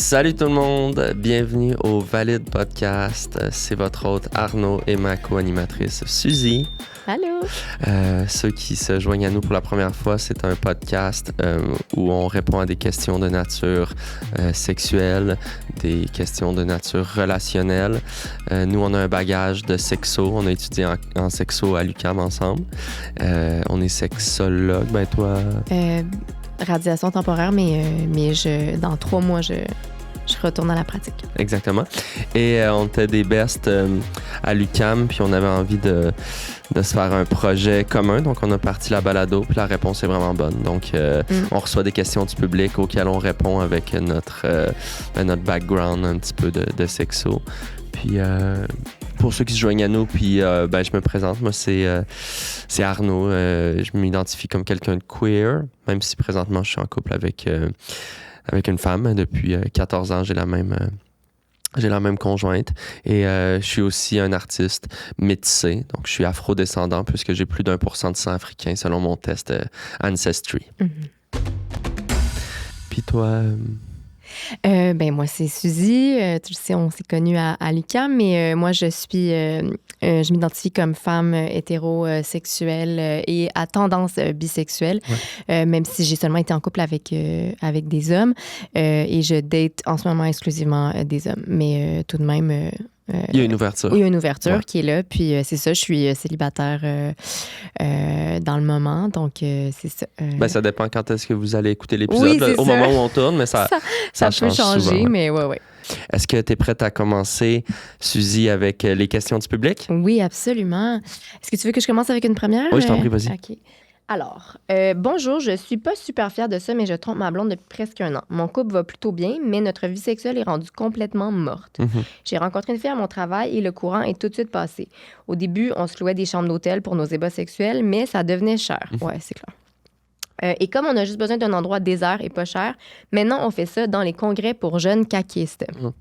Salut tout le monde, bienvenue au Valide Podcast. C'est votre hôte Arnaud et ma co-animatrice Suzy. Allô! Ceux qui se joignent à nous pour la première fois, c'est un podcast où on répond à des questions de nature sexuelle, des questions de nature relationnelle. Nous, on a un bagage de sexo. On a étudié en sexo à l'UQAM ensemble. On est sexologue. Ben toi... Radiation temporaire, mais dans 3 mois, je retourne à la pratique. Exactement. Et on était des bestes à l'UQAM, puis on avait envie de se faire un projet commun. Donc, on a parti la balado, puis la réponse est vraiment bonne. Donc, on reçoit des questions du public auxquelles on répond avec notre background un petit peu de sexo. Puis... pour ceux qui se joignent à nous, puis je me présente. Moi, c'est Arnaud. Je m'identifie comme quelqu'un de queer, même si présentement, je suis en couple avec une femme. Depuis 14 ans, j'ai la même conjointe. Et je suis aussi un artiste métissé. Donc, je suis afro-descendant puisque j'ai plus d'1% de sang africain selon mon test Ancestry. Mm-hmm. Puis toi... moi, c'est Suzy. Tu le sais, on s'est connus à l'UQAM, mais moi, je m'identifie comme femme hétérosexuelle et à tendance bisexuelle, même si j'ai seulement été en couple avec des hommes et je date en ce moment exclusivement des hommes. Mais tout de même... il y a une ouverture. Il y a une ouverture qui est là. Puis c'est ça, je suis célibataire dans le moment. Donc, c'est ça. Ça dépend quand est-ce que vous allez écouter l'épisode. Au moment où on tourne, mais ça peut changer, souvent, mais ouais. Est-ce que tu es prête à commencer, Suzy, avec les questions du public? Oui, absolument. Est-ce que tu veux que je commence avec une première? Oui, je t'en prie, vas-y. OK. Alors, bonjour, je suis pas super fière de ça, mais je trompe ma blonde depuis presque 1 an. Mon couple va plutôt bien, mais notre vie sexuelle est rendue complètement morte. Mm-hmm. J'ai rencontré une fille à mon travail et le courant est tout de suite passé. Au début, on se louait des chambres d'hôtel pour nos ébats sexuels, mais ça devenait cher. Mm-hmm. Ouais, c'est clair. Et comme on a juste besoin d'un endroit désert et pas cher, maintenant, on fait ça dans les congrès pour jeunes caquistes. Mm-hmm.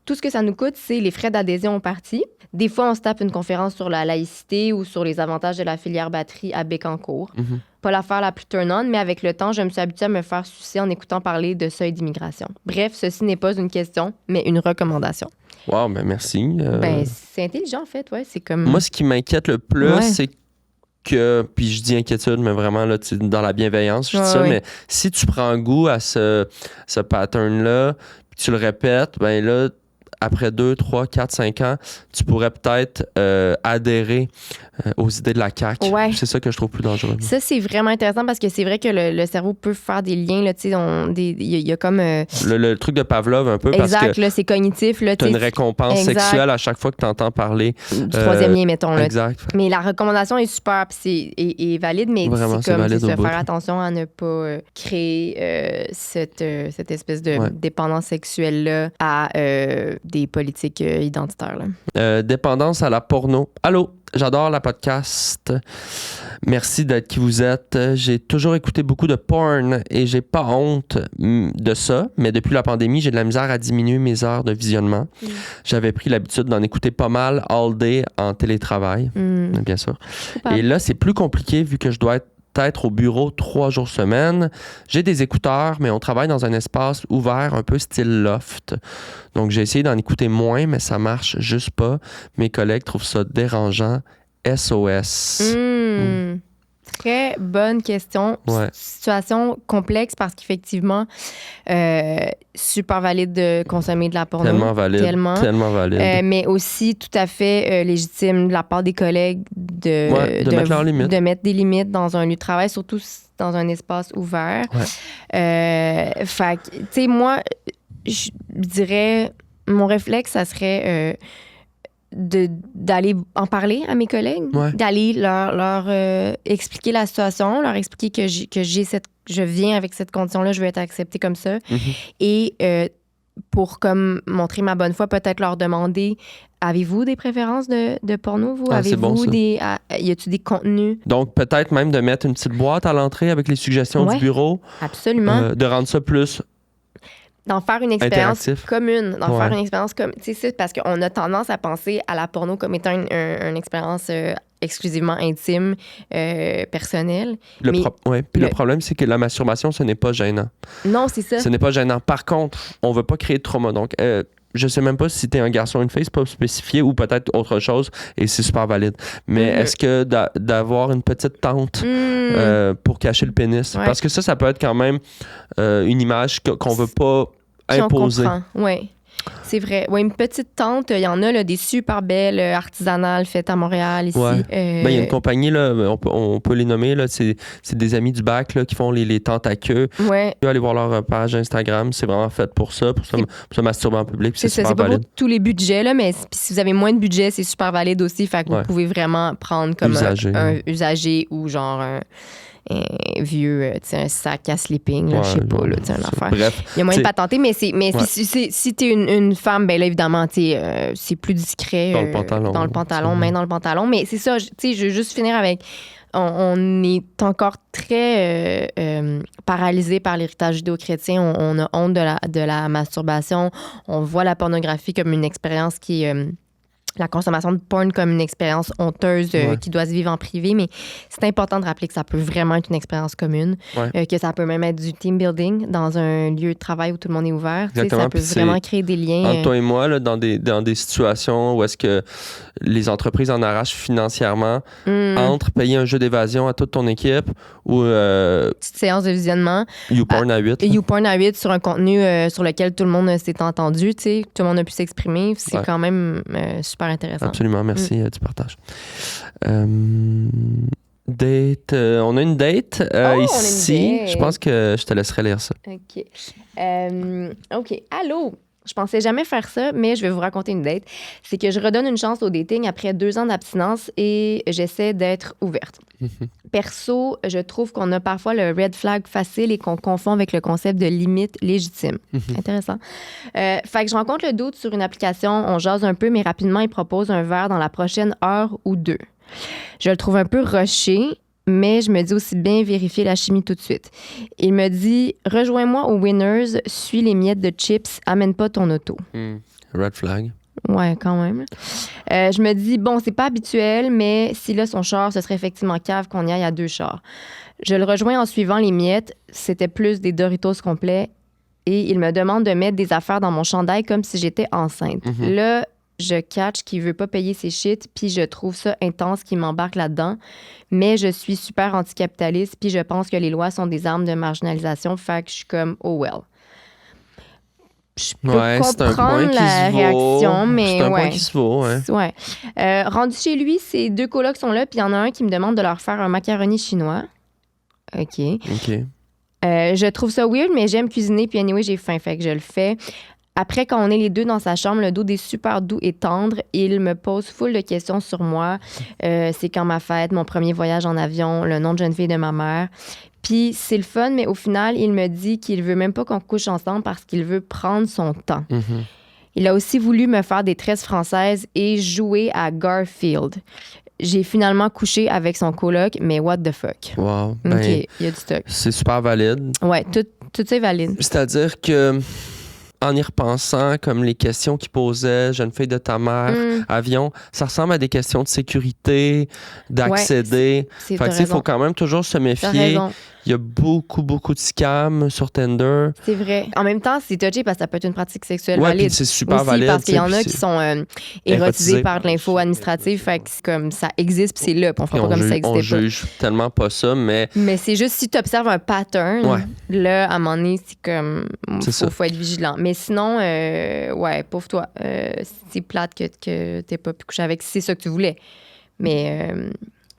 Tout ce que ça nous coûte, c'est les frais d'adhésion au parti. Des fois, on se tape une conférence sur la laïcité ou sur les avantages de la filière batterie à Bécancour. Mm-hmm. Pas l'affaire la plus turn-on, mais avec le temps, je me suis habituée à me faire sucer en écoutant parler de seuil d'immigration. Bref, ceci n'est pas une question, mais une recommandation. Wow, merci. C'est intelligent, en fait, ouais. C'est comme... Moi, ce qui m'inquiète le plus, c'est que, puis je dis inquiétude, mais vraiment, là, dans la bienveillance, je dis ça, mais si tu prends goût à ce pattern-là, puis tu le répètes, ben là, après 2, 3, 4, 5 ans, tu pourrais peut-être adhérer aux idées de la CAQ. Ouais. C'est ça que je trouve plus dangereux. Ça, c'est vraiment intéressant parce que c'est vrai que le cerveau peut faire des liens. Il y a comme... Le truc de Pavlov, un peu. Exact, parce que là, c'est cognitif. Tu as une récompense sexuelle à chaque fois que tu entends parler. Du 3e lien, mettons. Là. Exact. Mais la recommandation est super est valide, mais vraiment, c'est comme valide de faire attention à ne pas créer cette espèce de dépendance sexuelle-là à des politiques identitaires. Là. Dépendance à la porno. Allô? J'adore la podcast. Merci d'être qui vous êtes. J'ai toujours écouté beaucoup de porn et j'ai pas honte de ça, mais depuis la pandémie, j'ai de la misère à diminuer mes heures de visionnement. J'avais pris l'habitude d'en écouter pas mal all day en télétravail, bien sûr. Et là, c'est plus compliqué vu que je dois être au bureau 3 jours semaine. J'ai des écouteurs, mais on travaille dans un espace ouvert, un peu style loft. Donc, j'ai essayé d'en écouter moins, mais ça marche juste pas. Mes collègues trouvent ça dérangeant. SOS. Très bonne question. Ouais. Situation complexe parce qu'effectivement, super valide de consommer de la porno. Tellement valide. Tellement valide. Mais aussi tout à fait légitime de la part des collègues de mettre des limites dans un lieu de travail, surtout dans un espace ouvert. Ouais. Fait que, tu sais, moi, je dirais, mon réflexe, ça serait... d'aller en parler à mes collègues, d'aller leur expliquer la situation, leur expliquer que je viens avec cette condition-là, je veux être acceptée comme ça. Mm-hmm. Et pour comme montrer ma bonne foi, peut-être leur demander, avez-vous des préférences de porno, vous? Avez-vous y a-t-il des contenus? Donc, peut-être même de mettre une petite boîte à l'entrée avec les suggestions du bureau. Absolument. De rendre ça plus... D'en faire une expérience commune, faire une expérience comme, tu sais, parce qu'on a tendance à penser à la porno comme étant une expérience exclusivement intime, personnel. Le problème, c'est que la masturbation, ce n'est pas gênant. Non, c'est ça. Ce n'est pas gênant. Par contre, on ne veut pas créer de trauma. Donc, je sais même pas si t'es un garçon ou une fille, c'est pas spécifié, ou peut-être autre chose, et c'est super valide. Mais est-ce que d'avoir une petite tente pour cacher le pénis, parce que ça peut être quand même une image qu'on veut pas imposer. Oui. C'est vrai. Oui, une petite tente, il y en a là, des super belles artisanales faites à Montréal, ici. Ouais. Il y a une compagnie, là, on peut les nommer, là, c'est des amis du bac là, qui font les tentes à queue. Ouais. Allez voir leur page Instagram, c'est vraiment fait pour ça, pour se masturber en public. C'est super ça, c'est valide. pas pour tous les budgets, là, mais si vous avez moins de budget, c'est super valide aussi. Fait que vous pouvez vraiment prendre comme un usager ou genre un vieux, un sac à sleeping, là, je sais pas, là, une affaire. Bref. Il y a moyen de patenter, mais si t'es une femme, ben là, évidemment, c'est plus discret. Dans le pantalon. Main dans le pantalon. Mais c'est ça, je veux juste finir avec... On est encore très paralysé par l'héritage judéo-chrétien. On a honte de la masturbation. On voit la pornographie comme une expérience qui... la consommation de porn comme une expérience honteuse qui doit se vivre en privé, mais c'est important de rappeler que ça peut vraiment être une expérience commune, que ça peut même être du team building dans un lieu de travail où tout le monde est ouvert. Ça peut vraiment créer des liens. Entre toi et moi, là, dans des situations où est-ce que les entreprises en arrachent financièrement, entre payer un jeu d'évasion à toute ton équipe ou... petite séance de visionnement. YouPorn à 8. YouPorn à 8 sur un contenu sur lequel tout le monde s'est entendu, tout le monde a pu s'exprimer. C'est quand même super intéressant. Absolument, merci du partage. Date, on a une date ici. Je pense que je te laisserai lire ça. OK. OK. Allô? Je pensais jamais faire ça, mais je vais vous raconter une date. C'est que je redonne une chance au dating après 2 ans d'abstinence et j'essaie d'être ouverte. Perso, je trouve qu'on a parfois le red flag facile et qu'on confond avec le concept de limite légitime. Intéressant. Fait que je rencontre le dude sur une application, on jase un peu, mais rapidement, il propose un verre dans la prochaine heure ou 2. Je le trouve un peu rushé, mais je me dis aussi bien vérifier la chimie tout de suite. Il me dit « Rejoins-moi au Winners, suis les miettes de chips, amène pas ton auto. Red flag. Ouais, quand même. Je me dis, bon, c'est pas habituel, mais s'il a son char, ce serait effectivement cave qu'on y aille à 2 chars. Je le rejoins en suivant les miettes. C'était plus des Doritos complets. Et il me demande de mettre des affaires dans mon chandail comme si j'étais enceinte. Là, je catch qu'il veut pas payer ses shit, puis je trouve ça intense qu'il m'embarque là-dedans. Mais je suis super anticapitaliste, puis je pense que les lois sont des armes de marginalisation, fait que je suis comme, oh well. Je peux comprendre la réaction, mais c'est un point qui se vaut, rendu chez lui, ces 2 colocs sont là, puis il y en a un qui me demande de leur faire un macaroni chinois. OK. Je trouve ça weird, mais j'aime cuisiner, puis anyway, j'ai faim, fait que je le fais. Après, quand on est les 2 dans sa chambre, le dos est super doux et tendre. Il me pose full de questions sur moi. C'est quand ma fête, mon premier voyage en avion, le nom de jeune fille de ma mère. Puis c'est le fun, mais au final, il me dit qu'il veut même pas qu'on couche ensemble parce qu'il veut prendre son temps. Il a aussi voulu me faire des tresses françaises et jouer à Garfield. J'ai finalement couché avec son coloc, mais what the fuck? Wow. OK, il y a du stock. C'est super valide. Ouais, tout ça est valide. C'est-à-dire que... En y repensant, comme les questions qu'il posait, jeune fille de ta mère, avion, ça ressemble à des questions de sécurité, d'accéder. Ouais, fait que il faut quand même toujours se méfier. Il y a beaucoup de scams sur Tinder. C'est vrai. En même temps, c'est touché parce que ça peut être une pratique sexuelle valide. C'est super aussi, valide. Parce qu'il y en a qui sont érotisés par de l'info administrative. Fait que c'est comme ça existe, puis c'est là. Puis on fera pas comme ça existait pas. On juge tellement pas ça, mais... Mais c'est juste si tu observes un pattern, là, à un moment donné, c'est comme... Faut être vigilant. Mais sinon, pauvre toi. C'est plate que t'aies pas pu coucher avec si c'est ça que tu voulais. Mais...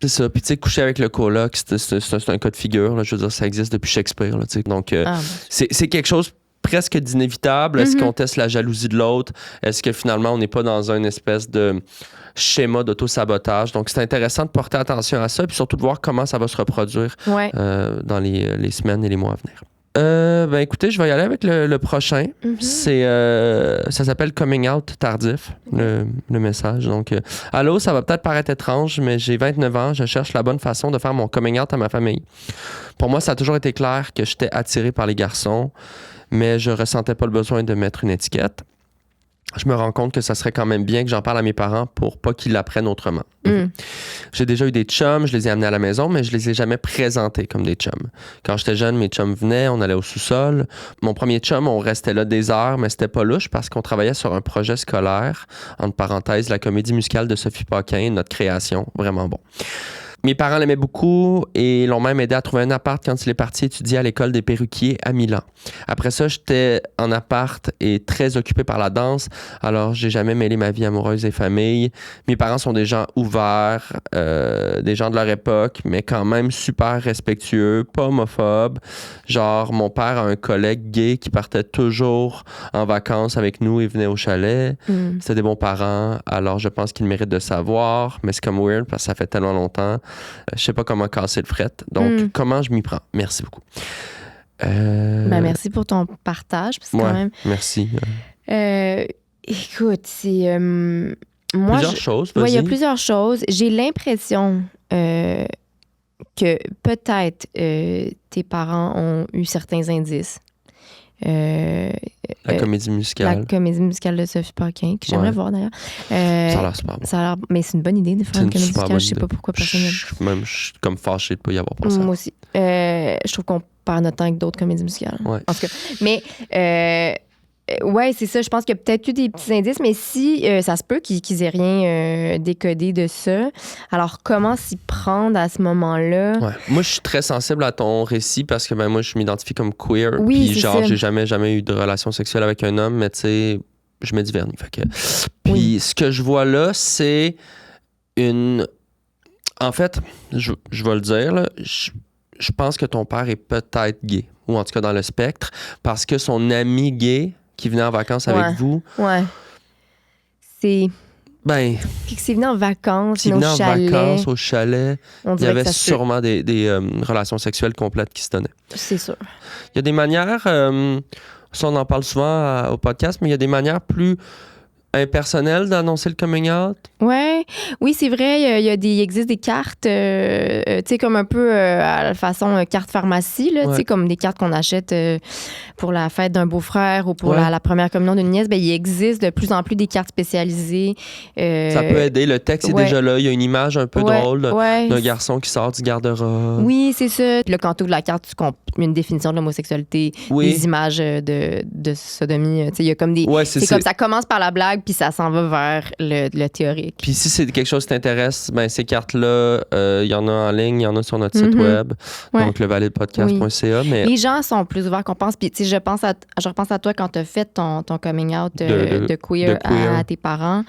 C'est ça. Puis, tu sais, coucher avec le coloc, c'est un cas de figure. Là. Je veux dire, ça existe depuis Shakespeare. Là, donc, c'est quelque chose presque d'inévitable. Est-ce qu'on teste la jalousie de l'autre? Est-ce que finalement, on n'est pas dans une espèce de schéma d'auto-sabotage? Donc, c'est intéressant de porter attention à ça puis surtout de voir comment ça va se reproduire dans les semaines et les mois à venir. Écoutez, je vais y aller avec le prochain. Ça s'appelle Coming Out tardif, le message. Donc, allô, ça va peut-être paraître étrange, mais j'ai 29 ans, je cherche la bonne façon de faire mon coming out à ma famille. Pour moi, ça a toujours été clair que j'étais attiré par les garçons, mais je ressentais pas le besoin de mettre une étiquette. je me rends compte que ça serait quand même bien que j'en parle à mes parents pour pas qu'ils l'apprennent autrement. J'ai déjà eu des chums, je les ai amenés à la maison, mais je les ai jamais présentés comme des chums. Quand j'étais jeune, mes chums venaient, on allait au sous-sol. Mon premier chum, on restait là des heures, mais c'était pas louche parce qu'on travaillait sur un projet scolaire, entre parenthèses, la comédie musicale de Sophie Paquin, notre création, vraiment bon. Mes parents l'aimaient beaucoup et l'ont même aidé à trouver un appart quand il est parti étudier à l'école des perruquiers à Milan. Après ça, j'étais en appart et très occupé par la danse, alors j'ai jamais mêlé ma vie amoureuse et famille. Mes parents sont des gens ouverts, des gens de leur époque, mais quand même super respectueux, pas homophobes. Genre, mon père a un collègue gay qui partait toujours en vacances avec nous et venait au chalet. C'était des bons parents, alors je pense qu'ils méritent de savoir, mais c'est comme weird parce que ça fait tellement longtemps. Je sais pas comment casser le fret. Donc, comment je m'y prends? Merci beaucoup. Merci pour ton partage. Parce que quand même, merci. Écoute, c'est... plusieurs choses, vas-y. Il y a plusieurs choses. J'ai l'impression que peut-être tes parents ont eu certains indices. La comédie musicale. La comédie musicale de Sophie Paquin, que j'aimerais voir d'ailleurs. Ça a l'air super bon. Mais c'est une bonne idée de faire une comédie musicale. Je sais pas pourquoi personne n'aime. Je suis comme fâché de ne pas y avoir pensé. Moi aussi. Je trouve qu'on perd notre temps avec d'autres comédies musicales. Ouais. En tout cas. Mais ouais, c'est ça. Je pense qu'il y a peut-être eu des petits indices, mais si ça se peut qu'ils aient rien décodé de ça. Alors, comment s'y prendre à ce moment-là? Ouais. Moi, je suis très sensible à ton récit parce que moi, je m'identifie comme queer. Oui, puis genre, j'ai jamais eu de relation sexuelle avec un homme, mais tu sais, je mets du vernis. Fait que... Puis ce que je vois là, c'est une... En fait, je vais le dire, là, je pense que ton père est peut-être gay, ou en tout cas dans le spectre, parce que son ami gay qui venait en vacances avec vous... Ouais. C'est... Ben... Puis que c'est venu en vacances, qui venait en vacances au chalet. Il y avait sûrement des relations sexuelles complètes qui se donnaient. C'est sûr. Il y a des manières... ça, on en parle souvent au podcast, mais il y a des manières plus impersonnelles d'annoncer le coming out. Oui, c'est vrai. Il existe des cartes, tu sais, comme un peu à la façon carte pharmacie, là, tu sais, comme des cartes qu'on achète pour la fête d'un beau-frère ou pour la première communion d'une nièce. Ben, il existe de plus en plus des cartes spécialisées. Ça peut aider. Le texte est déjà là. Il y a une image un peu drôle d'un garçon qui sort du garde-robe. Oui, c'est ça. Là, quand tu ouvres la carte, tu comprends une définition de l'homosexualité, des images de sodomie. Tu sais, il y a comme des... c'est comme ça commence par la blague, puis ça s'en va vers le théorique. Puis si c'est quelque chose qui t'intéresse, ben ces cartes-là, il y en a en ligne, il y en a sur notre site web, donc levaletpodcast.ca. Mais... Les gens sont plus ouverts qu'on pense. Puis tu sais, je repense à toi quand tu as fait ton coming out de queer à tes parents.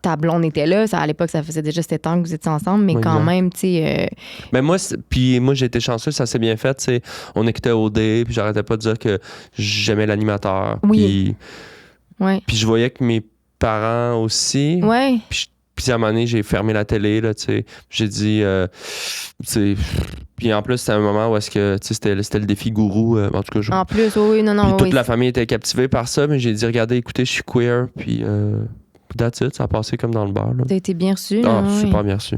Ta blonde était là. À l'époque, ça faisait déjà 7 ans que vous étiez ensemble, mais quand même, tu sais... Mais moi, j'ai été chanceux, ça s'est bien fait. T'sais, on écoutait OD, puis j'arrêtais pas de dire que j'aimais l'animateur. Puis je voyais que mes parents aussi. Puis à un moment donné, j'ai fermé la télé, là, tu sais. J'ai dit... Puis en plus, c'était un moment où est-ce que c'était le défi gourou. En tout cas, en plus, non. Toute la famille était captivée par ça, mais j'ai dit, regardez, écoutez, je suis queer, puis... that's it, ça a passé comme dans le beurre. T'as été bien reçu. Super bien reçu.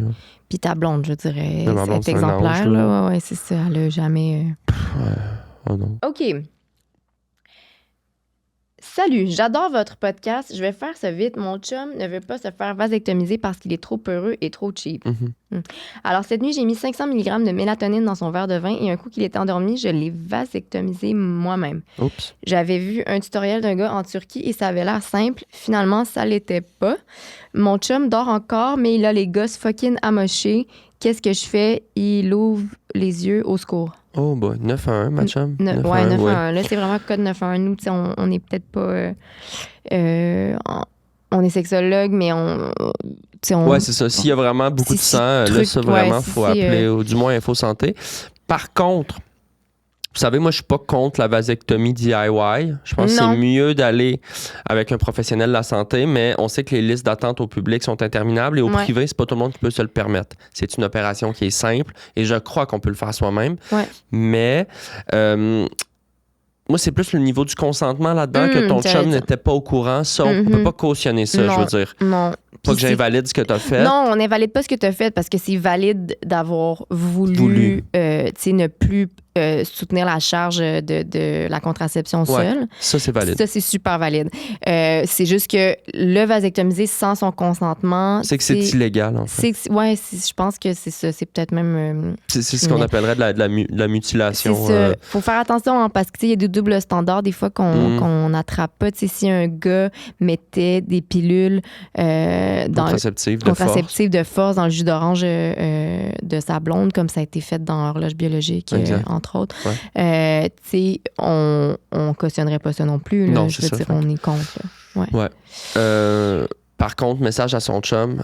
Puis ta blonde, je dirais, c'est exemplaire. Là. Ouais, c'est ça. Elle a jamais... Oh non. OK. Salut, j'adore votre podcast. Je vais faire ça vite. Mon chum ne veut pas se faire vasectomiser parce qu'il est trop peureux et trop cheap. Alors, cette nuit, j'ai mis 500 mg de mélatonine dans son verre de vin et un coup qu'il était endormi, je l'ai vasectomisé moi-même. Oups. J'avais vu un tutoriel d'un gars en Turquie et ça avait l'air simple. Finalement, ça l'était pas. Mon chum dort encore, mais il a les gosses fucking amochés. Qu'est-ce que je fais? Il ouvre les yeux au secours. Oh boy, 9-1, ma chum. 9-1. Là, c'est vraiment code 9-1. Nous, on n'est peut-être pas... on est sexologue, mais ouais, c'est ça. S'il y a vraiment beaucoup de sang, là, ça, vraiment, il faut appeler, du moins, Info Santé. Par contre, vous savez, moi, je suis pas contre la vasectomie DIY. Je pense que c'est mieux d'aller avec un professionnel de la santé, mais on sait que les listes d'attente au public sont interminables et au privé, c'est pas tout le monde qui peut se le permettre. C'est une opération qui est simple et je crois qu'on peut le faire soi-même. Mais moi, c'est plus le niveau du consentement là-dedans que ton chum n'était pas au courant. Ça, on peut pas cautionner ça, je veux dire. Non. Pas que j'invalide ce que tu as fait. Non, on n'invalide pas ce que tu as fait parce que c'est valide d'avoir voulu. Ne plus soutenir la charge de la contraception seule. Ça, c'est valide. Ça, c'est super valide. C'est juste que le vasectomiser sans son consentement... C'est que c'est illégal, en fait. Je pense que c'est ça. C'est peut-être même... c'est ce qu'on appellerait de la mutilation. C'est ça. Faut faire attention hein, parce qu'il y a des doubles standards des fois qu'on n'attrape pas. Si un gars mettait des pilules contraceptives de force dans le jus d'orange de sa blonde, comme ça a été fait dans l'horloge biologique, entre autres. Ouais. On cautionnerait pas ça non plus. Là, non, je veux dire, on est contre. Ouais. Par contre, message à son chum,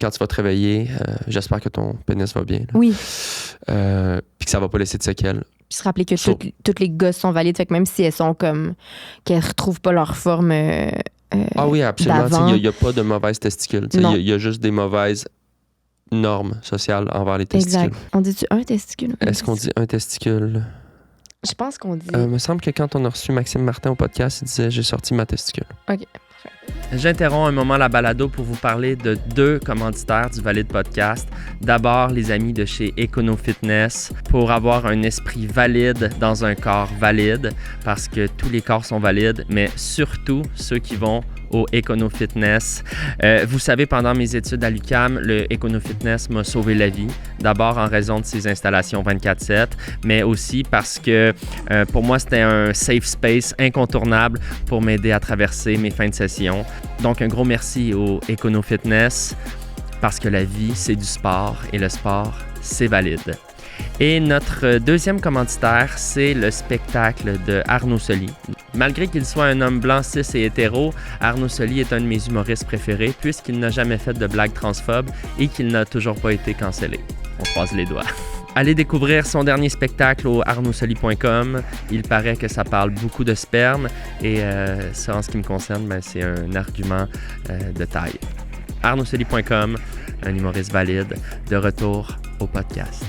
quand tu vas te réveiller, j'espère que ton pénis va bien. Là. Oui. Puis que ça va pas laisser de séquelles. Puis se rappeler que toutes les gosses sont valides, fait que même si elles sont comme... qu'elles retrouvent pas leur forme oui, absolument. Il n'y a pas de mauvaises testicules. Il y a juste des mauvaises normes sociales envers les testicules. Exact. On dit-tu un testicule? Est-ce qu'on dit un testicule? Je pense qu'on dit... Il me semble que quand on a reçu Maxime Martin au podcast, il disait « J'ai sorti ma testicule ». OK. J'interromps un moment la balado pour vous parler de 2 commanditaires du Valide Podcast. D'abord, les amis de chez Econo Fitness pour avoir un esprit valide dans un corps valide parce que tous les corps sont valides, mais surtout ceux qui vont au Econo Fitness. Vous savez, pendant mes études à l'UQAM, le Econo Fitness m'a sauvé la vie. D'abord en raison de ses installations 24/7, mais aussi parce que pour moi, c'était un safe space incontournable pour m'aider à traverser mes fins de session. Donc, un gros merci au Econo Fitness parce que la vie, c'est du sport et le sport, c'est valide. Et notre deuxième commanditaire, c'est le spectacle de Arnaud Soli. Malgré qu'il soit un homme blanc, cis et hétéro, Arnaud Soli est un de mes humoristes préférés puisqu'il n'a jamais fait de blagues transphobes et qu'il n'a toujours pas été cancellé. On croise les doigts. Allez découvrir son dernier spectacle au arnaudsoli.com. Il paraît que ça parle beaucoup de sperme et ça, en ce qui me concerne, c'est un argument de taille. arnaudsoli.com, un humoriste valide, de retour au podcast.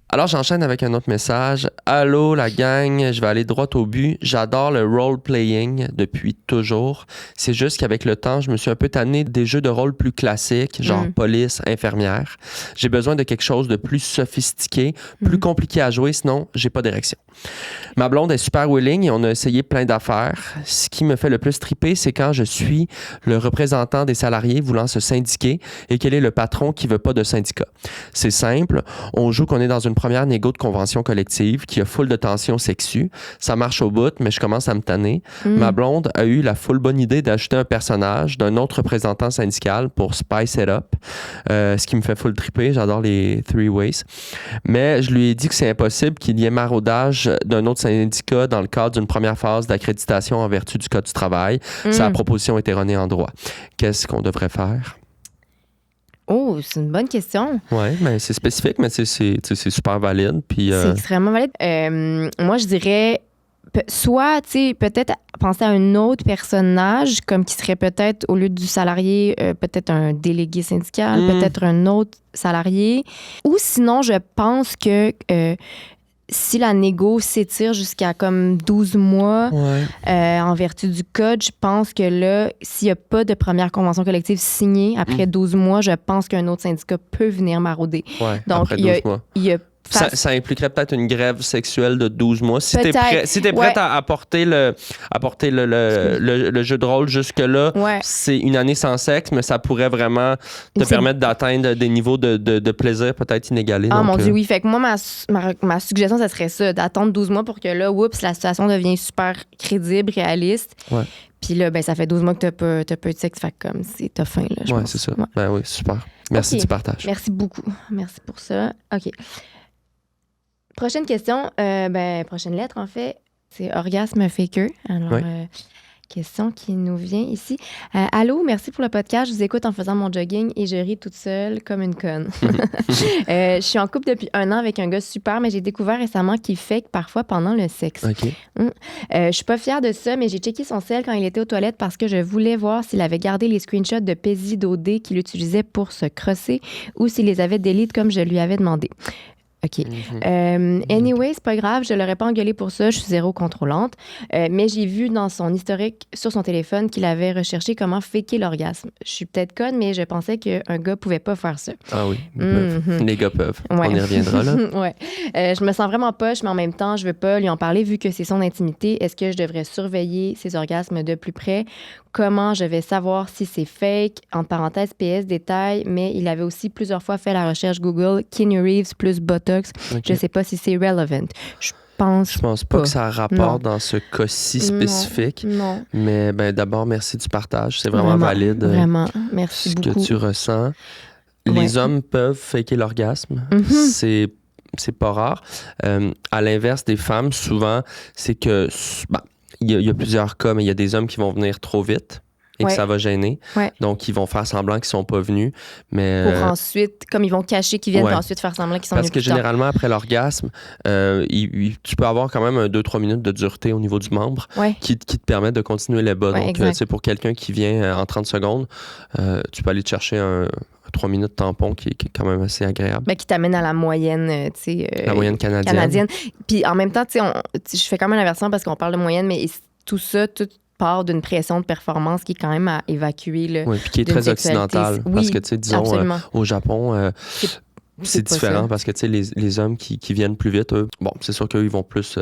Alors, j'enchaîne avec un autre message. Allô, la gang, je vais aller droit au but. J'adore le role-playing depuis toujours. C'est juste qu'avec le temps, je me suis un peu tanné des jeux de rôle plus classiques, genre police, infirmière. J'ai besoin de quelque chose de plus sophistiqué, plus compliqué à jouer, sinon, j'ai pas d'érection. Ma blonde est super willing et on a essayé plein d'affaires. Ce qui me fait le plus triper, c'est quand je suis le représentant des salariés voulant se syndiquer et quel est le patron qui veut pas de syndicat. C'est simple, on joue qu'on est dans une première négo de convention collective qui a full de tensions sexues. Ça marche au bout, mais je commence à me tanner. Ma blonde a eu la full bonne idée d'ajouter un personnage d'un autre représentant syndical pour spice it up, ce qui me fait full triper. J'adore les three ways. Mais je lui ai dit que c'est impossible qu'il y ait maraudage d'un autre syndicat dans le cadre d'une première phase d'accréditation en vertu du Code du travail. Sa proposition est erronée en droit. Qu'est-ce qu'on devrait faire? Oh, c'est une bonne question. Oui, mais c'est spécifique, mais c'est super valide. Puis, c'est extrêmement valide. Moi, je dirais soit, tu sais, peut-être penser à un autre personnage, comme qui serait peut-être, au lieu du salarié, peut-être un délégué syndical, peut-être un autre salarié. Ou sinon, je pense que si la négo s'étire jusqu'à comme 12 mois en vertu du code, je pense que là, s'il n'y a pas de première convention collective signée après 12 mois, je pense qu'un autre syndicat peut venir marauder. Ouais, donc, après 12 mois. Ça impliquerait peut-être une grève sexuelle de 12 mois. Si t'es prête à apporter le jeu de rôle jusque-là, c'est une année sans sexe, mais ça pourrait vraiment te permettre d'atteindre des niveaux de plaisir peut-être inégalés. Ah, mon Dieu, oui. Fait que moi, ma suggestion, ça serait ça, d'attendre 12 mois pour que là, la situation devient super crédible, réaliste. Ouais. Puis là, ça fait 12 mois que t'as pas eu de sexe. Fait que comme t'as faim, là, je pense. C'est ça. Ouais. Ben oui, super. Merci du partage. Merci beaucoup. Merci pour ça. OK. Prochaine question, prochaine lettre, en fait, c'est orgasme faker. Alors, question qui nous vient ici. Allô, merci pour le podcast. Je vous écoute en faisant mon jogging et je ris toute seule comme une conne. Je suis en couple depuis 1 an avec un gars super, mais j'ai découvert récemment qu'il fake parfois pendant le sexe. Okay. Je suis pas fière de ça, mais j'ai checké son cell quand il était aux toilettes parce que je voulais voir s'il avait gardé les screenshots de Paisy d'OD qu'il utilisait pour se crosser ou s'il les avait delete comme je lui avais demandé. OK. Anyway, c'est pas grave, je l'aurais pas engueulé pour ça, je suis zéro contrôlante. Mais j'ai vu dans son historique sur son téléphone qu'il avait recherché comment faker l'orgasme. Je suis peut-être conne, mais je pensais qu'un gars pouvait pas faire ça. Ah oui, ils peuvent. Les gars peuvent. Ouais. On y reviendra, là. Ouais. Je me sens vraiment poche, mais en même temps, je veux pas lui en parler vu que c'est son intimité. Est-ce que je devrais surveiller ses orgasmes de plus près? Comment je vais savoir si c'est fake? En parenthèse, PS, détail, mais il avait aussi plusieurs fois fait la recherche Google Keanu Reeves plus Botox. Okay. Je sais pas si c'est relevant. Je pense pas que ça a rapport dans ce cas-ci spécifique. Non. Mais d'abord, merci du partage. C'est vraiment valide. Vraiment. Merci beaucoup. Ce que tu ressens. Les hommes peuvent faker l'orgasme. C'est pas rare. À l'inverse des femmes, souvent, c'est que... il y a plusieurs cas, mais il y a des hommes qui vont venir trop vite et que ça va gêner. Ouais. Donc, ils vont faire semblant qu'ils ne sont pas venus. Mais, pour ensuite, comme ils vont cacher qu'ils viennent, puis ensuite faire semblant qu'ils sont venus. Parce que généralement, après l'orgasme, tu peux avoir quand même 2-3 minutes de dureté au niveau du membre qui te permet de continuer les bas. Donc, pour quelqu'un qui vient en 30 secondes, tu peux aller te chercher un 3 minutes tampon qui est quand même assez agréable. Qui t'amène à la moyenne, la moyenne canadienne. Puis en même temps, je fais quand même l'inversion parce qu'on parle de moyenne, mais tout part d'une pression de performance qui est quand même à évacuer. Oui, puis qui est très occidentale. Parce que, disons, au Japon... c'est différent parce que, les hommes qui viennent plus vite, eux, c'est sûr qu'eux, ils vont plus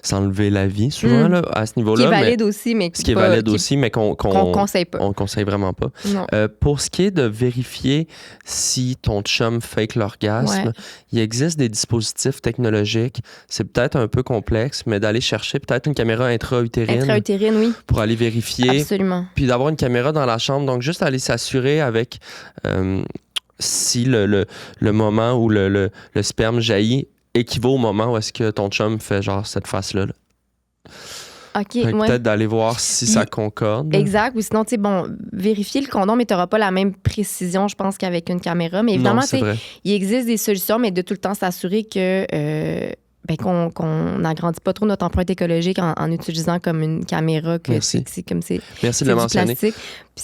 s'enlever la vie, souvent, là, à ce niveau-là. Ce qui est valide aussi, mais ce qui est valide aussi, mais qu'on conseille pas. On conseille vraiment pas. Pour ce qui est de vérifier si ton chum fake l'orgasme, il existe des dispositifs technologiques. C'est peut-être un peu complexe, mais d'aller chercher peut-être une caméra intra-utérine. Intra-utérine, oui. Pour aller vérifier. Absolument. Puis d'avoir une caméra dans la chambre. Donc, juste aller s'assurer avec... si le moment où le sperme jaillit équivaut au moment où est-ce que ton chum fait genre cette face-là. OK. Peut-être d'aller voir si ça concorde. Exact. Ou sinon, vérifier le condom, mais tu n'auras pas la même précision, je pense, qu'avec une caméra. Mais évidemment, il existe des solutions, mais de tout le temps s'assurer que... qu'on n'agrandit pas trop notre empreinte écologique en utilisant comme une caméra Merci. Merci de le mentionner.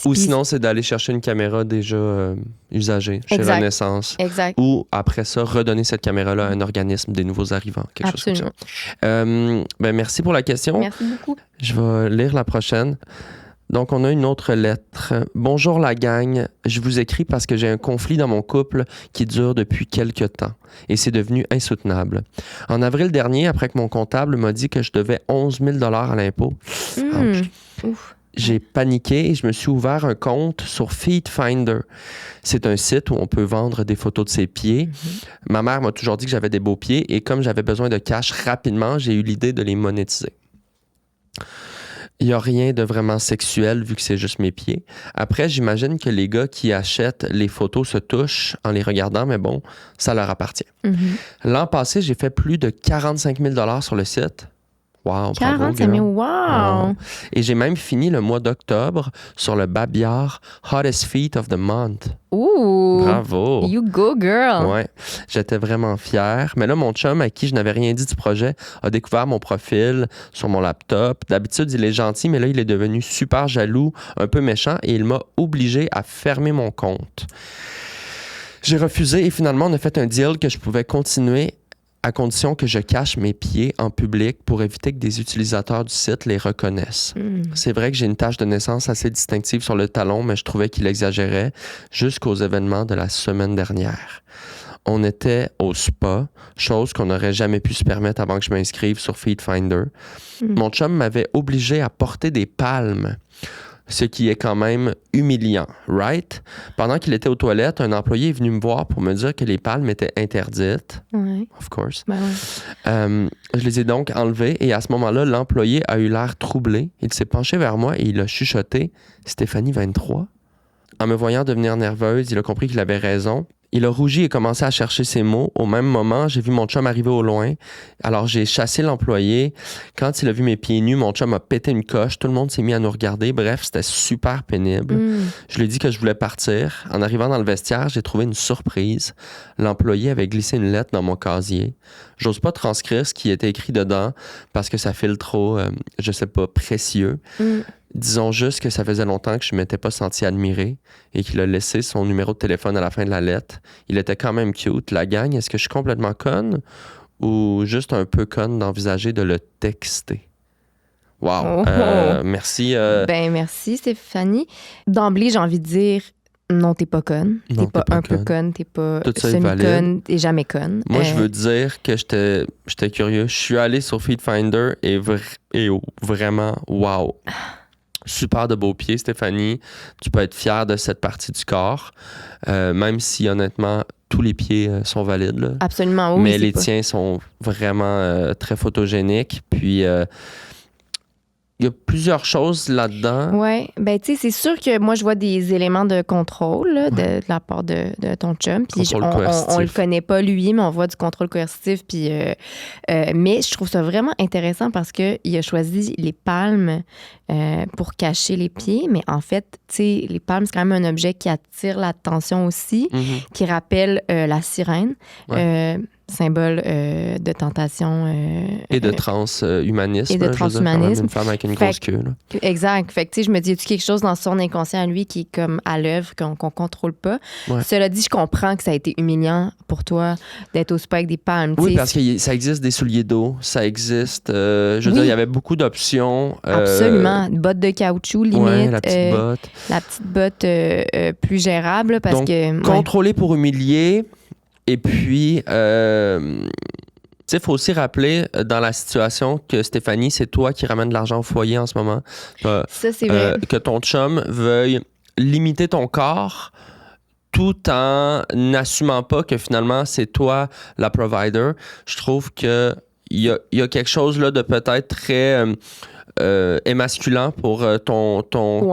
Ou sinon, c'est d'aller chercher une caméra déjà usagée chez Renaissance. Exact. Ou après ça, redonner cette caméra-là à un organisme des nouveaux arrivants. Quelque chose comme ça. Merci pour la question. Merci beaucoup. Je vais lire la prochaine. Donc, on a une autre lettre. Bonjour la gang, je vous écris parce que j'ai un conflit dans mon couple qui dure depuis quelques temps et c'est devenu insoutenable. En avril dernier, après que mon comptable m'a dit que je devais 11 000 $ à l'impôt, j'ai paniqué et je me suis ouvert un compte sur Feetfinder. C'est un site où on peut vendre des photos de ses pieds. Ma mère m'a toujours dit que j'avais des beaux pieds et comme j'avais besoin de cash rapidement, j'ai eu l'idée de les monétiser. Il n'y a rien de vraiment sexuel vu que c'est juste mes pieds. Après, j'imagine que les gars qui achètent les photos se touchent en les regardant, mais bon, ça leur appartient. L'an passé, j'ai fait plus de 45 000 $ sur le site. Wow, 45 000, wow! Et j'ai même fini le mois d'octobre sur le Babillard Hottest Feet of the Month. Ouh! Bravo! You go, girl! Ouais, j'étais vraiment fier. Mais là, mon chum, à qui je n'avais rien dit du projet, a découvert mon profil sur mon laptop. D'habitude, il est gentil, mais là, il est devenu super jaloux, un peu méchant, et il m'a obligé à fermer mon compte. J'ai refusé et finalement, on a fait un deal que je pouvais continuer à condition que je cache mes pieds en public pour éviter que des utilisateurs du site les reconnaissent. C'est vrai que j'ai une tache de naissance assez distinctive sur le talon, mais je trouvais qu'il exagérait jusqu'aux événements de la semaine dernière. On était au spa, chose qu'on n'aurait jamais pu se permettre avant que je m'inscrive sur Feetfinder. Mon chum m'avait obligé à porter des palmes, ce qui est quand même humiliant, right? Pendant qu'il était aux toilettes, un employé est venu me voir pour me dire que les palmes étaient interdites. Oui. Of course. Ben ouais. Je les ai donc enlevées et à ce moment-là, l'employé a eu l'air troublé. Il s'est penché vers moi et il a chuchoté « Stéphanie 23 ». En me voyant devenir nerveuse, il a compris qu'il avait raison. Il a rougi et commencé à chercher ses mots. Au même moment, j'ai vu mon chum arriver au loin. Alors, j'ai chassé l'employé. Quand il a vu mes pieds nus, mon chum a pété une coche. Tout le monde s'est mis à nous regarder. Bref, c'était super pénible. Je lui ai dit que je voulais partir. En arrivant dans le vestiaire, j'ai trouvé une surprise. L'employé avait glissé une lettre dans mon casier. J'ose pas transcrire ce qui était écrit dedans parce que ça file trop, je sais pas, précieux. disons juste que ça faisait longtemps que je ne m'étais pas senti admiré et qu'il a laissé son numéro de téléphone à la fin de la lettre. Il était quand même cute. La gang, est-ce que je suis complètement conne ou juste un peu conne d'envisager de le texter? Wow. Merci. Ben, merci, Stéphanie. D'emblée, j'ai envie de dire non, t'es pas conne. T'es pas un peu conne, t'es pas semi-conne, t'es jamais conne. Moi, je veux dire que j'étais curieux. Je suis allé sur Feedfinder et vraiment, wow. Super de beaux pieds, Stéphanie. Tu peux être fière de cette partie du corps, même si, honnêtement, tous les pieds sont valides. Là. Absolument, oui. Mais les tiens sont vraiment très photogéniques. Puis, il y a plusieurs choses là-dedans. Oui, ben tu sais, c'est sûr que moi, je vois des éléments de contrôle là, de la part de ton chum. Puis on le connaît pas, lui, mais on voit du contrôle coercitif. Puis, mais je trouve ça vraiment intéressant parce qu'il a choisi les palmes pour cacher les pieds. Mais en fait, tu sais, les palmes, c'est quand même un objet qui attire l'attention aussi, qui rappelle la sirène. Ouais. Symbole de tentation. Et de transhumanisme. Et de transhumanisme. Une femme avec une grosse queue. Là. Exact. Fait que, tu sais, je me dis, y a-tu quelque chose dans son inconscient à lui qui est comme à l'œuvre, qu'on contrôle pas? Ouais. Cela dit, je comprends que ça a été humiliant pour toi d'être au spa avec des palmes. Oui, parce que ça existe des souliers d'eau, ça existe. Je veux dire, il y avait beaucoup d'options. Absolument. Bottes de caoutchouc, limite. Ouais, la petite botte. La petite botte plus gérable parce donc, que. Contrôler pour humilier. Et puis, tu sais, il faut aussi rappeler dans la situation que Stéphanie, c'est toi qui ramène de l'argent au foyer en ce moment. Ça, c'est vrai. Que ton chum veuille limiter ton corps tout en n'assumant pas que finalement, c'est toi la provider. Je trouve qu'il y a quelque chose là de peut-être très émasculant pour ton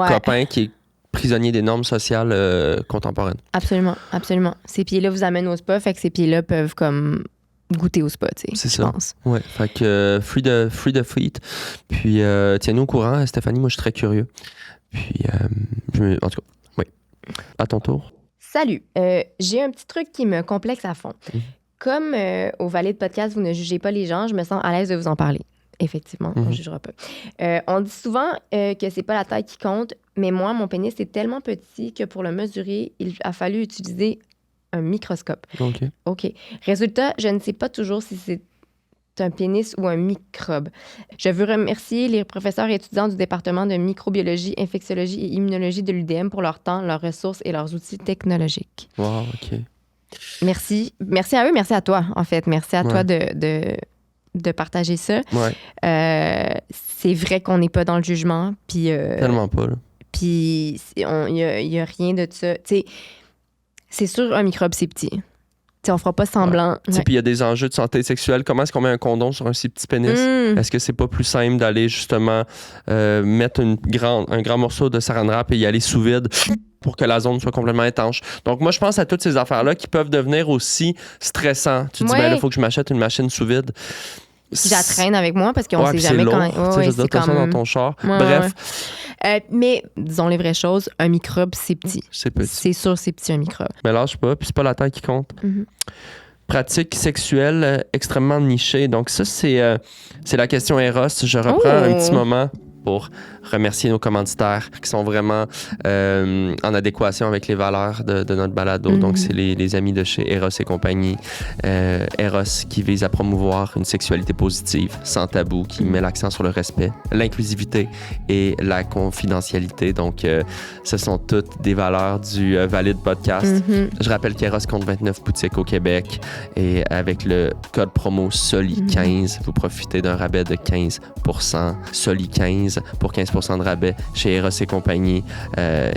copain qui est prisonnier des normes sociales contemporaines. Absolument, absolument. Ces pieds-là vous amènent au spa, fait que ces pieds-là peuvent comme goûter au spa, tu sais. C'est ça. Pense. Ouais, fait que free the feet. Puis tiens-nous au courant, Stéphanie, moi je suis très curieux. Puis en tout cas, oui. À ton tour. Salut. J'ai un petit truc qui me complexe à fond. Comme au Valet de podcast, vous ne jugez pas les gens, je me sens à l'aise de vous en parler. Effectivement, on ne jugera pas. On dit souvent que c'est pas la taille qui compte, mais moi, mon pénis est tellement petit que pour le mesurer, il a fallu utiliser un microscope. OK. Résultat, je ne sais pas toujours si c'est un pénis ou un microbe. Je veux remercier les professeurs et étudiants du département de microbiologie, infectiologie et immunologie de l'UDM pour leur temps, leurs ressources et leurs outils technologiques. Wow, OK. Merci. Merci à eux, merci à toi, en fait. Merci à toi de partager ça. Ouais. C'est vrai qu'on n'est pas dans le jugement. Puis, tellement pas, là. Puis, il n'y a rien de ça. Tu sais, c'est sûr, un microbe, c'est petit. T'sais, on fera pas semblant. Ouais. Puis il y a des enjeux de santé sexuelle. Comment est-ce qu'on met un condom sur un si petit pénis? Est-ce que c'est pas plus simple d'aller justement mettre un grand morceau de saran wrap et y aller sous vide pour que la zone soit complètement étanche? Donc moi, je pense à toutes ces affaires-là qui peuvent devenir aussi stressantes. Tu te dis, ben là, il faut que je m'achète une machine sous vide. Je la traîne avec moi parce qu'on sait jamais lourd, quand... Ouais, c'est comme ça dans ton char. Bref. Mais disons les vraies choses, un microbe, c'est petit. C'est petit. C'est sûr, c'est petit, un microbe. Mais lâche pas, puis c'est pas la taille qui compte. Pratique sexuelle extrêmement nichée. Donc ça, c'est la question Eros. Je reprends un petit moment pour remercier nos commanditaires qui sont vraiment en adéquation avec les valeurs de notre balado. Donc, c'est les amis de chez Eros et compagnie. Eros qui vise à promouvoir une sexualité positive, sans tabou, qui met l'accent sur le respect, l'inclusivité et la confidentialité. Donc, ce sont toutes des valeurs du Valide Podcast. Je rappelle qu'Eros compte 29 boutiques au Québec et avec le code promo SOLI15, vous profitez d'un rabais de 15%. SOLI15 pour 15% de rabais chez Eros et compagnie.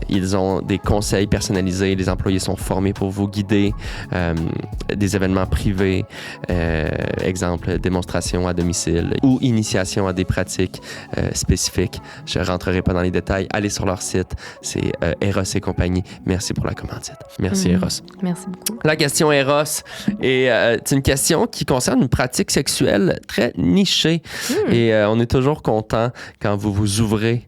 Ils ont des conseils personnalisés. Les employés sont formés pour vous guider. Des événements privés, exemple, démonstration à domicile ou initiation à des pratiques spécifiques. Je ne rentrerai pas dans les détails. Allez sur leur site. C'est Eros et compagnie. Merci pour la commandite. Merci, Eros. Merci beaucoup. La question Eros est une question qui concerne une pratique sexuelle très nichée. Et on est toujours content quand vous ouvrez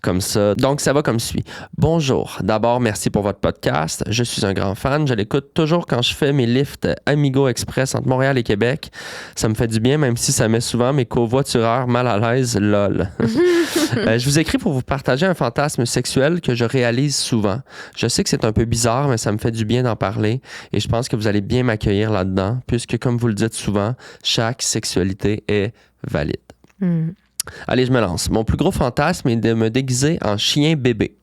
comme ça. Donc, ça va comme suit. Bonjour. D'abord, merci pour votre podcast. Je suis un grand fan. Je l'écoute toujours quand je fais mes lifts Amigo Express entre Montréal et Québec. Ça me fait du bien, même si ça met souvent mes covoitureurs mal à l'aise. Lol. Je vous écris pour vous partager un fantasme sexuel que je réalise souvent. Je sais que c'est un peu bizarre, mais ça me fait du bien d'en parler et je pense que vous allez bien m'accueillir là-dedans, puisque, comme vous le dites souvent, chaque sexualité est valide. Allez, je me lance. Mon plus gros fantasme est de me déguiser en chien bébé.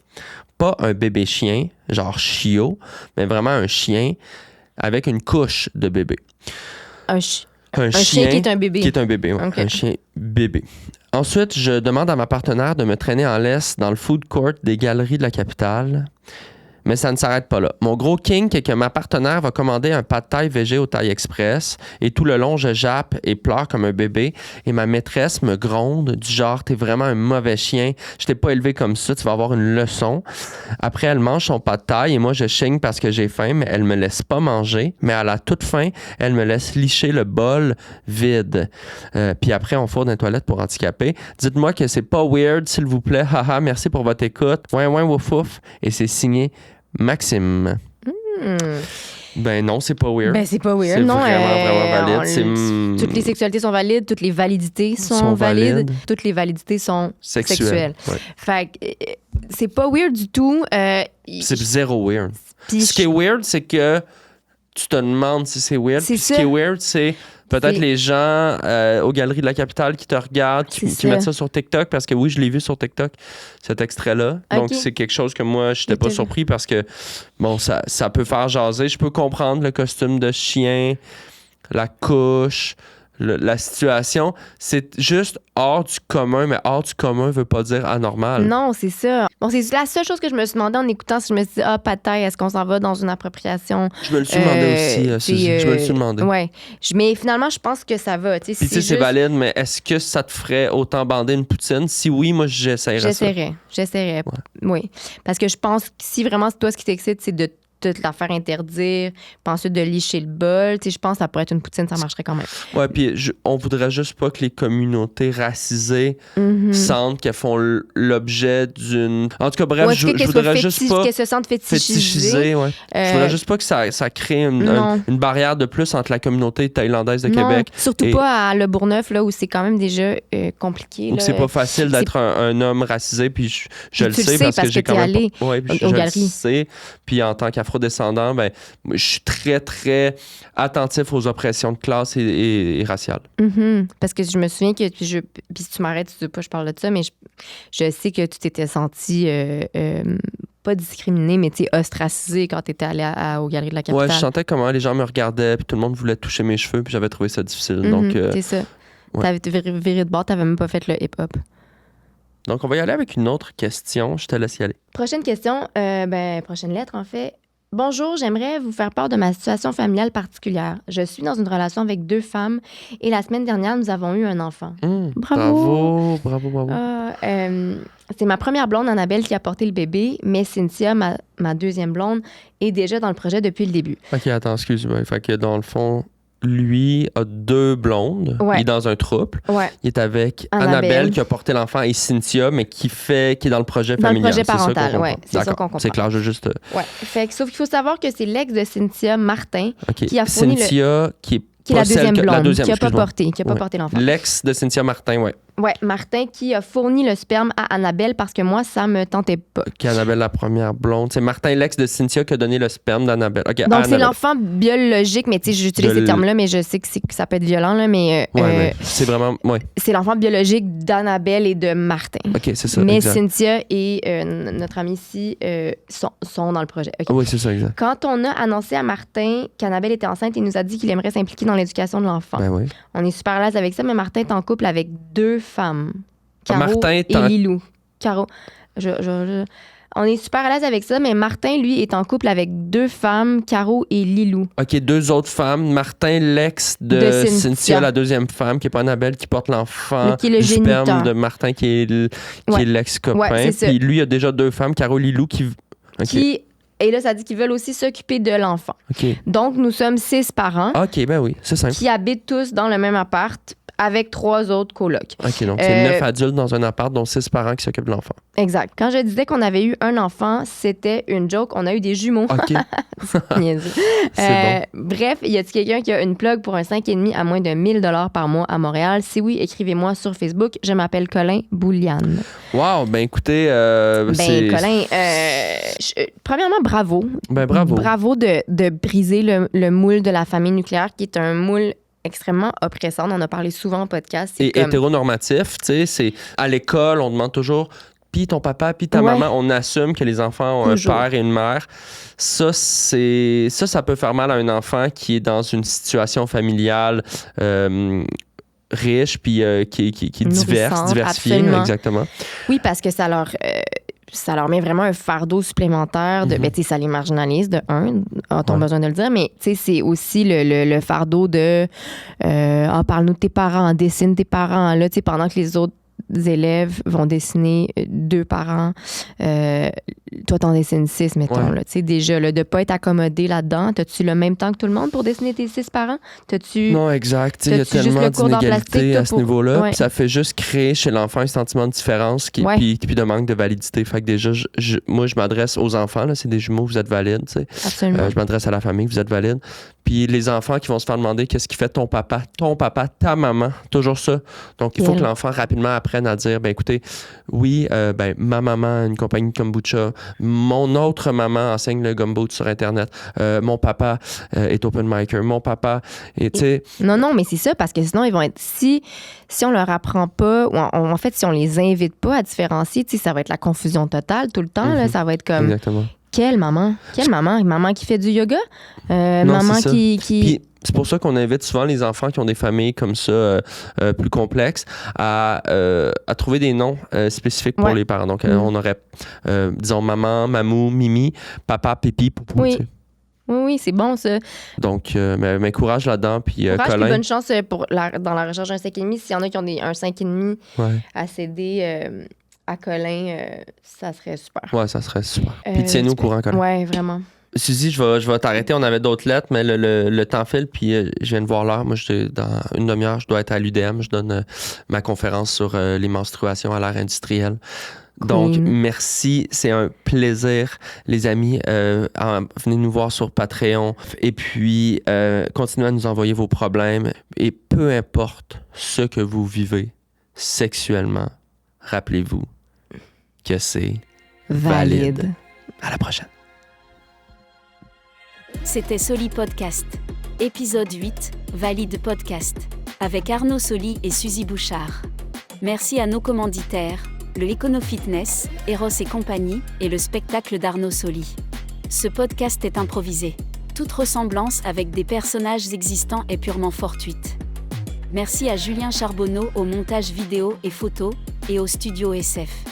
Pas un bébé chien, genre chiot, mais vraiment un chien avec une couche de bébé. Un chien qui est un bébé. Qui est un bébé, ouais. Okay. Un chien bébé. Ensuite, je demande à ma partenaire de me traîner en laisse dans le food court des galeries de la capitale. Mais ça ne s'arrête pas là. Mon gros kink est que ma partenaire va commander un pad thai végé au Thai Express et tout le long, je jappe et pleure comme un bébé et ma maîtresse me gronde du genre « T'es vraiment un mauvais chien, je t'ai pas élevé comme ça, tu vas avoir une leçon. » Après, elle mange son pad thai et moi, je chigne parce que j'ai faim, mais elle me laisse pas manger. Mais à la toute fin, elle me laisse licher le bol vide. Puis après, on fourre dans les toilettes pour handicapés. Dites-moi que c'est pas weird, s'il vous plaît. Haha, merci pour votre écoute. Ouin, ouin, wouf, wouf. Et c'est signé Maxime. Ben non, c'est pas weird. Ben c'est pas weird, c'est non. Vraiment valide. Toutes les sexualités sont valides, toutes les validités sont valides, toutes les validités sont sexuelles. Ouais. Fait que c'est pas weird du tout. C'est zéro weird. Puis Ce qui est weird, c'est que tu te demandes si c'est weird. C'est Puis ce qui est weird, c'est peut-être les gens aux Galeries de la Capitale qui te regardent, qui mettent ça sur TikTok, parce que oui, je l'ai vu sur TikTok, cet extrait-là. Okay. Donc, c'est quelque chose que moi, je n'étais pas surpris parce que, bon, ça peut faire jaser. Je peux comprendre le costume de chien, la couche, la situation. C'est juste hors du commun, mais hors du commun veut pas dire anormal. Non, c'est ça. Bon, c'est la seule chose que je me suis demandé en écoutant, c'est que je me suis dit, pad thai, est-ce qu'on s'en va dans une appropriation? Je me le suis demandé aussi, Suzy. Je me le suis demandé. Ouais. Mais finalement, je pense que ça va. Puis c'est valide, mais est-ce que ça te ferait autant bander une poutine? Si oui, moi, j'essaierais ça. J'essaierais. Ouais. Oui. Parce que je pense que si vraiment toi, ce qui t'excite, c'est de te la faire interdire, puis ensuite de licher le bol. Je pense que ça pourrait être une poutine, ça marcherait quand même. Ouais, puis on voudrait juste pas que les communautés racisées sentent qu'elles font l'objet d'une... En tout cas, bref, je voudrais juste pas... Qu'elles se sentent fétichisées. Ouais. Je voudrais juste pas que ça crée une barrière de plus entre la communauté thaïlandaise de Québec. Surtout pas à Le Bourgneuf, là, où c'est quand même déjà compliqué. C'est pas facile d'être un homme racisé, puis je le sais parce que j'ai quand même... allé aux galeries. Je le sais, puis en tant qu'afrodescendant, ben, je suis très, très attentif aux oppressions de classe et raciales. Parce que je me souviens que, puis si tu m'arrêtes, tu dis pas, je parle de ça, mais je sais que tu t'étais senti pas discriminé, mais ostracisé quand tu étais allé aux Galeries de la Capitale. Ouais, je sentais comment les gens me regardaient, puis tout le monde voulait toucher mes cheveux, puis j'avais trouvé ça difficile. Donc, c'est ça. Ouais. T'avais viré de bord, t'avais même pas fait le hip-hop. Donc, on va y aller avec une autre question. Je te laisse y aller. Prochaine question, prochaine lettre, en fait. Bonjour, j'aimerais vous faire part de ma situation familiale particulière. Je suis dans une relation avec 2 femmes et la semaine dernière, nous avons eu un enfant. Bravo! C'est ma première blonde, Annabelle, qui a porté le bébé, mais Cynthia, ma deuxième blonde, est déjà dans le projet depuis le début. OK, attends, excuse-moi. Fait que dans le fond... Lui a 2 blondes. Ouais. Il est dans un couple. Ouais. Il est avec Annabelle qui a porté l'enfant et Cynthia, mais qui est dans le projet familial. Dans le projet parental, oui. C'est ça qu'on comprend. C'est clair, je juste... Ouais. Sauf qu'il faut savoir que c'est l'ex de Cynthia, Martin, qui a fourni Cynthia, qui est la deuxième blonde, qui n'a pas porté l'enfant. L'ex de Cynthia Martin, oui. Ouais, Martin qui a fourni le sperme à Annabelle parce que moi, ça me tentait pas. OK, Annabelle, la première blonde. C'est Martin, l'ex de Cynthia, qui a donné le sperme d'Annabelle. Okay, donc, c'est l'enfant biologique, mais tu sais, j'utilise ces termes-là, mais je sais que ça peut être violent, là, mais... mais c'est vraiment... Ouais. C'est l'enfant biologique d'Annabelle et de Martin. OK, c'est ça, mais exact. Cynthia et notre amie ici sont dans le projet. Okay. Oui, c'est ça, exact. Quand on a annoncé à Martin qu'Annabelle était enceinte, il nous a dit qu'il aimerait s'impliquer dans l'éducation de l'enfant. Ben oui. On est super à l'aise avec ça, mais Martin est en couple avec 2 femmes. Caro Martin et Lilou. Caro. On est super à l'aise avec ça, mais Martin, lui, est en couple avec 2 femmes, Caro et Lilou. OK, 2 autres femmes. Martin, l'ex de Cynthia, la deuxième femme, qui n'est pas Annabelle, qui porte l'enfant du sperme de Martin, qui est l'ex-copain. Ouais, puis lui, il a déjà 2 femmes, Caro et Lilou, et là, ça dit qu'ils veulent aussi s'occuper de l'enfant. Okay. Donc, nous sommes 6 parents. OK, ben oui, c'est simple. Qui habitent tous dans le même appart avec 3 autres colocs. OK, donc c'est 9 adultes dans un appart, dont 6 parents qui s'occupent de l'enfant. Exact. Quand je disais qu'on avait eu un enfant, c'était une joke. On a eu des jumeaux. OK. C'est bon. Bref, y a-t-il quelqu'un qui a une plug pour un 5,5 à moins de 1 000 $ par mois à Montréal? Si oui, écrivez-moi sur Facebook. Je m'appelle Colin Bouliane. Wow, ben écoutez... Colin, premièrement, bravo. Ben bravo. Bravo de briser le moule de la famille nucléaire, qui est un moule extrêmement oppressant. On en a parlé souvent en podcast. Et hétéronormatif, tu sais, c'est à l'école, on demande toujours puis ton papa, puis ta maman, on assume que les enfants ont toujours un père et une mère. Ça peut faire mal à un enfant qui est dans une situation familiale riche, puis qui est diversifiée. Absolument. Exactement. Oui, parce que ça leur met vraiment un fardeau supplémentaire. Ça les marginalise, de un, a-t-on besoin de le dire, mais c'est aussi le fardeau de parle-nous de tes parents, dessine tes parents, là, pendant que les autres élèves vont dessiner 2 parents. Toi, t'en dessines 6, mettons. Là, déjà, là, de ne pas être accommodé là-dedans. T'as-tu le même temps que tout le monde pour dessiner tes 6 parents? Non, exact. Il y a tellement d'inégalités à ce niveau-là. Puis ça fait juste créer chez l'enfant un sentiment de différence puis de manque de validité. Fait que déjà, moi, je m'adresse aux enfants. Là, c'est des jumeaux, vous êtes valides. Absolument. Je m'adresse à la famille, vous êtes valides. Puis les enfants qui vont se faire demander qu'est-ce qui fait ton papa, ta maman, toujours ça. Donc, il faut que l'enfant rapidement apprenne à dire, ben écoutez, oui, ma maman a une compagnie de kombucha, mon autre maman enseigne le gumboot sur Internet, mon papa est open micer, mon papa est, tu sais... Non, mais c'est ça, parce que sinon, ils vont être... Si on leur apprend pas, ou en fait, si on les invite pas à différencier, ça va être la confusion totale tout le temps, là, ça va être comme... Exactement. Quelle maman? Maman qui fait du yoga? Non, maman qui... Puis, c'est pour ça qu'on invite souvent les enfants qui ont des familles comme ça, plus complexes, à trouver des noms spécifiques pour les parents. Donc, on aurait, disons, maman, mamou, mimi, papa, pipi, poupou. Oui. Oui, c'est bon, ça. Donc, mais courage là-dedans. Puis, Colin. Bonne chance dans la recherche d'un 5,5. S'il y en a qui ont un 5,5 à céder à Colin, ça serait super. Oui, ça serait super. Puis, tiens-nous au courant, Colin. Oui, vraiment. Suzy, je vais t'arrêter. On avait d'autres lettres, mais le temps file, puis je viens de voir l'heure. Moi, dans une demi-heure, je dois être à l'UDM. Je donne ma conférence sur les menstruations à l'ère industrielle. Donc, merci. C'est un plaisir, les amis. Venez nous voir sur Patreon. Et puis, continuez à nous envoyer vos problèmes. Et peu importe ce que vous vivez sexuellement, rappelez-vous que c'est valide. À la prochaine. C'était Soli Podcast. Épisode 8, Valide Podcast. Avec Arnaud Soli et Suzy Bouchard. Merci à nos commanditaires, le Econofitness, Eros et compagnie, et le spectacle d'Arnaud Soli. Ce podcast est improvisé. Toute ressemblance avec des personnages existants est purement fortuite. Merci à Julien Charbonneau au montage vidéo et photo, et au studio SF.